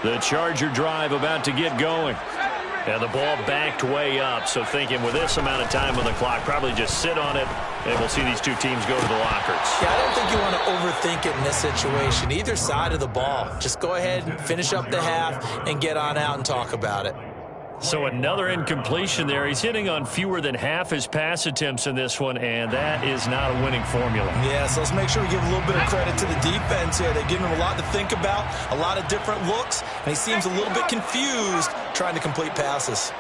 The Charger drive about to get going. And the ball backed way up, so thinking with this amount of time on the clock, probably just sit on it, and we'll see these two teams go to the lockers. Yeah, I don't think you want to overthink it in this situation. Either side of the ball. Just go ahead and finish up the half and get on out and talk about it. So another incompletion there. He's hitting on fewer than half his pass attempts in this one, and that is not a winning formula. Yeah, so let's make sure we give a little bit of credit to the defense here. They're giving him a lot to think about, a lot of different looks, and he seems a little bit confused trying to complete passes.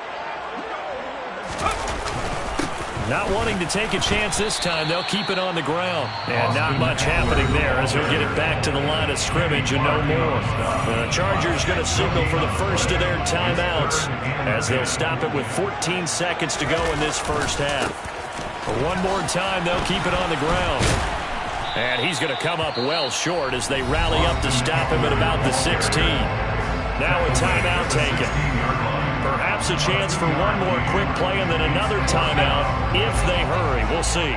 Not wanting to take a chance this time, they'll keep it on the ground. And not much happening there as he'll get it back to the line of scrimmage and no more. The Chargers going to signal for the first of their timeouts as they'll stop it with 14 seconds to go in this first half. One more time, they'll keep it on the ground. And he's going to come up well short as they rally up to stop him at about the 16. Now a timeout taken. Perhaps a chance for one more quick play and then another timeout if they hurry. We'll see.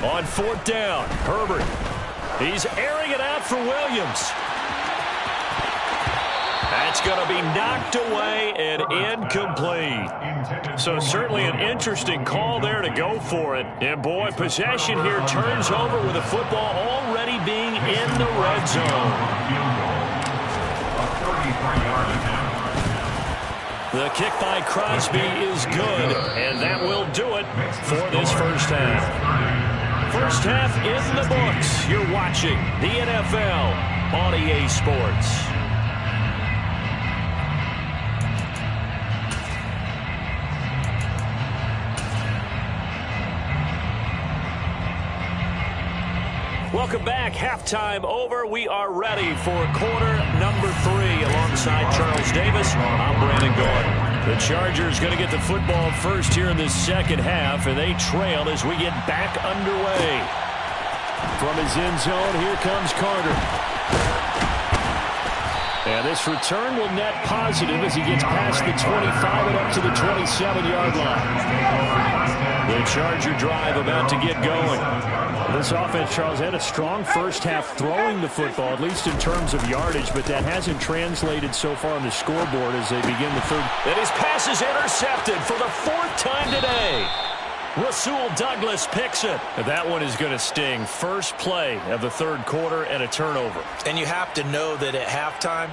On fourth down, Herbert. He's airing it out for Williams. That's going to be knocked away and incomplete. So certainly an interesting call there to go for it. And boy, possession here turns over with the football already being in the red zone. The kick by Crosby is good, and that will do it for this first half. First half in the books. You're watching the NFL on EA Sports. Welcome back. Halftime over. We are ready for quarter number 3 alongside Charles Davis. I'm Brandon Gordon. The Chargers going to get the football first here in the second half, and they trail as we get back underway. From his end zone, here comes Carter. And this return will net positive as he gets past the 25 and up to the 27-yard line. The Charger drive about to get going. This offense, Charles, had a strong first half throwing the football, at least in terms of yardage, but that hasn't translated so far on the scoreboard as they begin the third. And his pass is intercepted for the 4th time today. Rasul Douglas picks it. That one is going to sting. First play of the third quarter and a turnover. And you have to know that at halftime,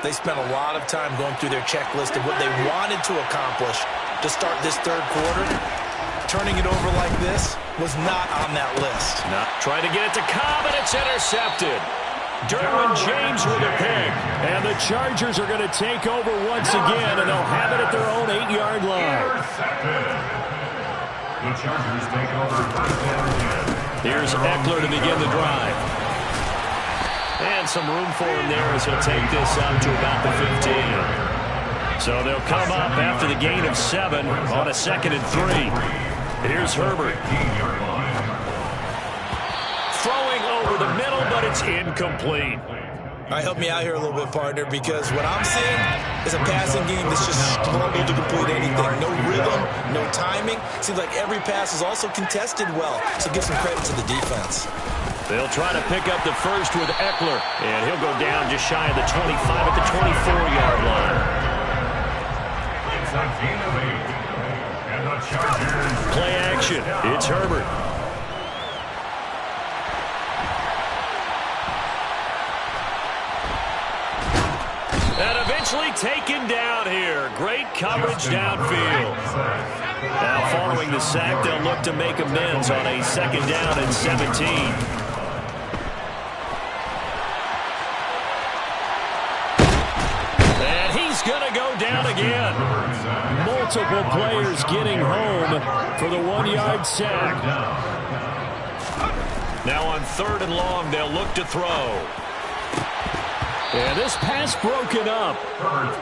they spent a lot of time going through their checklist of what they wanted to accomplish to start this third quarter. Turning it over like this was not on that list. Not trying to get it to Cobb, and it's intercepted. Derwin James with a pick. And the Chargers are going to take over once again, and they'll have it at their own 8-yard line. The Chargers take over first down again. Here's Eckler to begin the drive. And some room for him there as he'll take this up to about the 15. So they'll come up after the gain of 7 on a 2nd and 3. Here's Herbert. Throwing over the middle, but it's incomplete. All right, help me out here a little bit, partner, because what I'm seeing is a passing game that's just struggled to complete anything. No rhythm, no timing. Seems like every pass is also contested well, so give some credit to the defense. They'll try to pick up the first with Eckler, and he'll go down just shy of the 25 at the 24-yard line. It's a gain of 8. And the Chargers. Play action. It's Herbert. And eventually taken down here. Great coverage downfield. Now following the sack, they'll look to make amends on a 2nd down and 17. And he's going to go down again. Multiple players getting home for the 1-yard sack. Now on 3rd and long, they'll look to throw. And this pass broken up.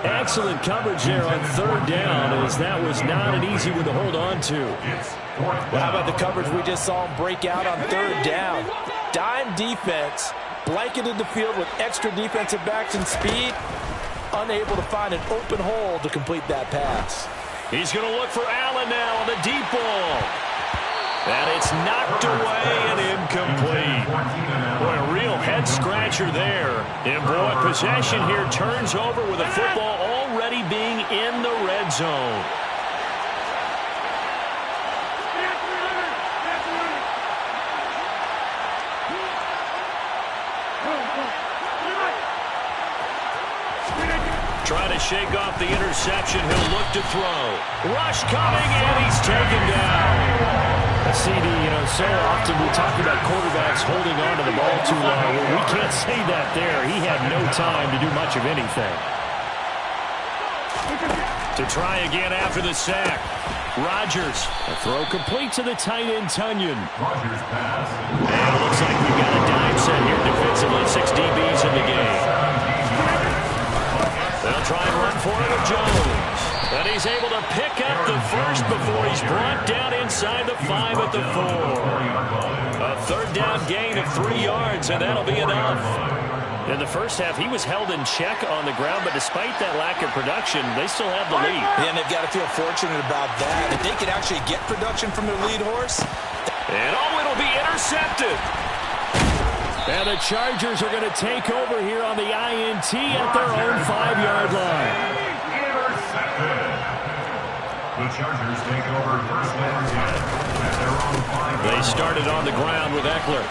Excellent coverage there on 3rd down, as that was not an easy one to hold on to. Well, how about the coverage we just saw him break out on 3rd down? Dime defense, blanketed the field with extra defensive backs and speed, unable to find an open hole to complete that pass. He's going to look for Allen now on the deep ball. And it's knocked away and incomplete. Boy, a real head-scratcher there. And, boy, possession here turns over with the football already being in the red zone. Trying to shake off the interception. He'll look to throw. Rush coming, and he's taken down. CD, so often we talk about quarterbacks holding on to the ball too long. Well, we can't say that there. He had no time to do much of anything. To try again after the sack. Rodgers. A throw complete to the tight end, Tunyon. Rodgers pass. And it looks like we've got a dime set here defensively. 6 DBs in the game. They'll try and run for it with Jones. And he's able to pick up the first before he's brought down inside the 5 at the 4. A third down gain of 3 yards, and that'll be enough. In the first half, he was held in check on the ground, but despite that lack of production, they still have the lead. Yeah, and they've got to feel fortunate about that. If they could actually get production from their lead horse. And it'll be intercepted. And the Chargers are going to take over here on the INT at their own 5-yard line. The Chargers take over first and 10 at their own 5. They started on the ground with Eckler.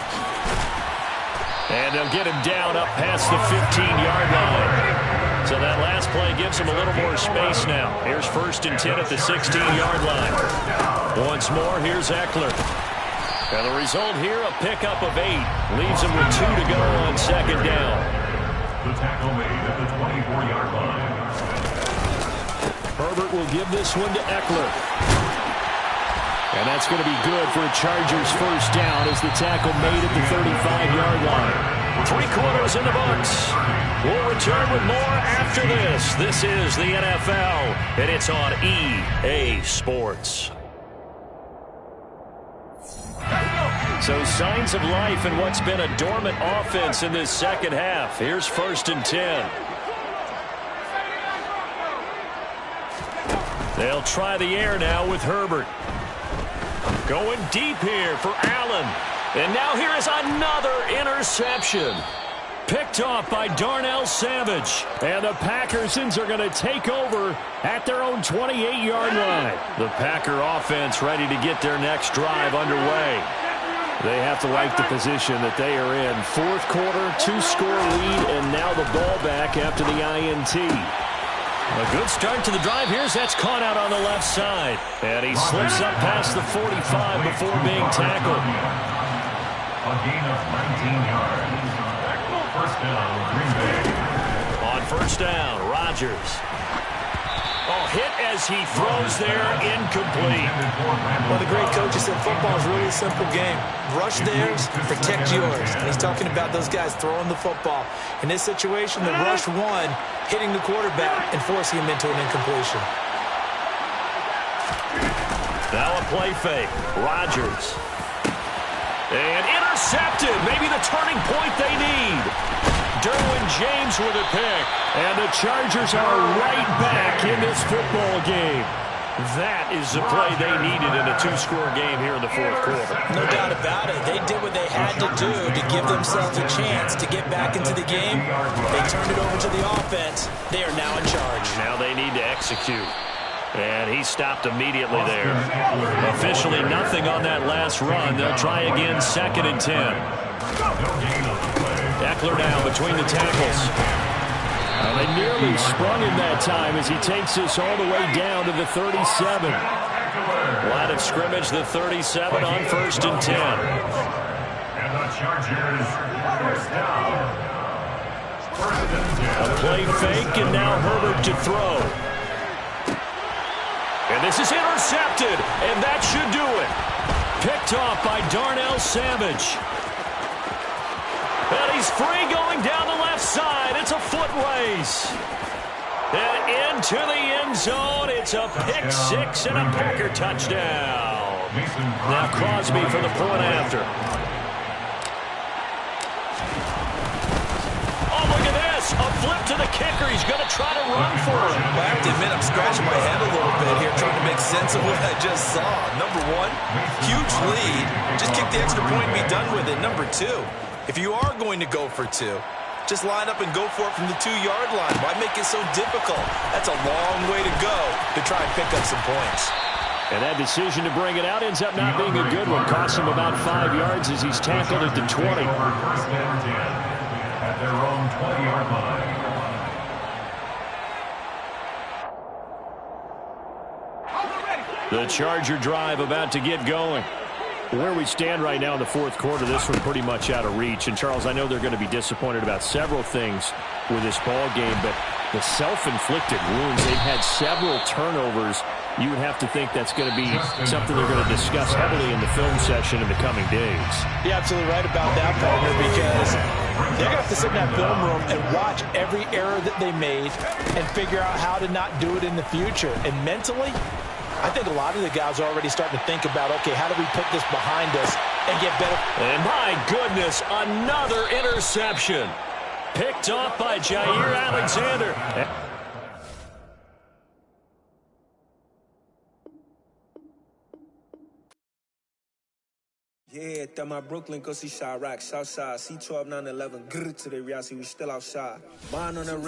And they'll get him down up past the 15-yard line. So that last play gives him a little more space now. Here's first and 10 at the 16-yard line. Once more, here's Eckler. And the result here, a pickup of 8. Leaves him with 2 to go on second down. The tackle made at the 24-yard line. Herbert will give this one to Eckler. And that's going to be good for a Chargers first down as the tackle made at the 35-yard line. 3 quarters in the books. We'll return with more after this. This is the NFL, and it's on EA Sports. So signs of life in what's been a dormant offense in this second half. Here's first and 10. They'll try the air now with Herbert. Going deep here for Allen. And now here is another interception. Picked off by Darnell Savage. And the Packersons are going to take over at their own 28-yard line. The Packer offense ready to get their next drive underway. They have to like the position that they are in. Fourth quarter, 2-score lead, and now the ball back after the INT. A good start to the drive. That's caught out on the left side. And he slips up past the 45 before being tackled. A gain of 19 yards. First down, Green Bay. On first down, Rodgers. Oh, hit as he throws there, incomplete. Well, the great coach said football is really a simple game. Rush theirs, protect yours. And he's talking about those guys throwing the football. In this situation, the rush won, hitting the quarterback and forcing him into an incompletion. Now a play fake. Rodgers. And intercepted. Maybe the turning point they need. Derwin James with a pick. And the Chargers are right back in this football game. That is the play they needed in a 2-score game here in the fourth quarter. No doubt about it. They did what they had to do to give themselves a chance to get back into the game. They turned it over to the offense. They are now in charge. Now they need to execute. And he stopped immediately there. Officially nothing on that last run. They'll try again, second and 10. Eckler now between the tackles. Well, they nearly sprung him that time as he takes us all the way down to the 37. Line of scrimmage, the 37 on first and 10. And the Chargers first down. First and 10. A play fake, and now Herbert to throw. And this is intercepted, and that should do it. Picked off by Darnell Savage. And he's free going down the left side. It's a foot race. And into the end zone. It's a pick six and a Packer touchdown. Now Crosby for the point after. Oh, look at this. A flip to the kicker. He's going to try to run for it. I have to admit, I'm scratching my head a little bit here trying to make sense of what I just saw. Number one, huge lead. Just kick the extra point and be done with it. Number two, if you are going to go for two, just line up and go for it from the 2-yard line. Why make it so difficult? That's a long way to go to try and pick up some points. And that decision to bring it out ends up not being a good one. Costs him about 5 yards as he's tackled at the 20. First down 10 at their own 20-yard line. The Charger drive about to get going. Where we stand right now in the fourth quarter, this one pretty much out of reach. And, Charles, I know they're going to be disappointed about several things with this ball game, but the self-inflicted wounds, they've had several turnovers. You would have to think that's going to be something they're going to discuss heavily in the film session in the coming days. You're absolutely right about that, partner, because they're going to have to sit in that film room and watch every error that they made and figure out how to not do it in the future. And mentally, I think a lot of the guys are already starting to think about, okay, how do we put this behind us and get better? And my goodness, another interception. Picked off by Jair Alexander. Yeah, that my Brooklyn, go see Chirac, Southside, C12, 911, grrr to the reality, we still outside. Mine on the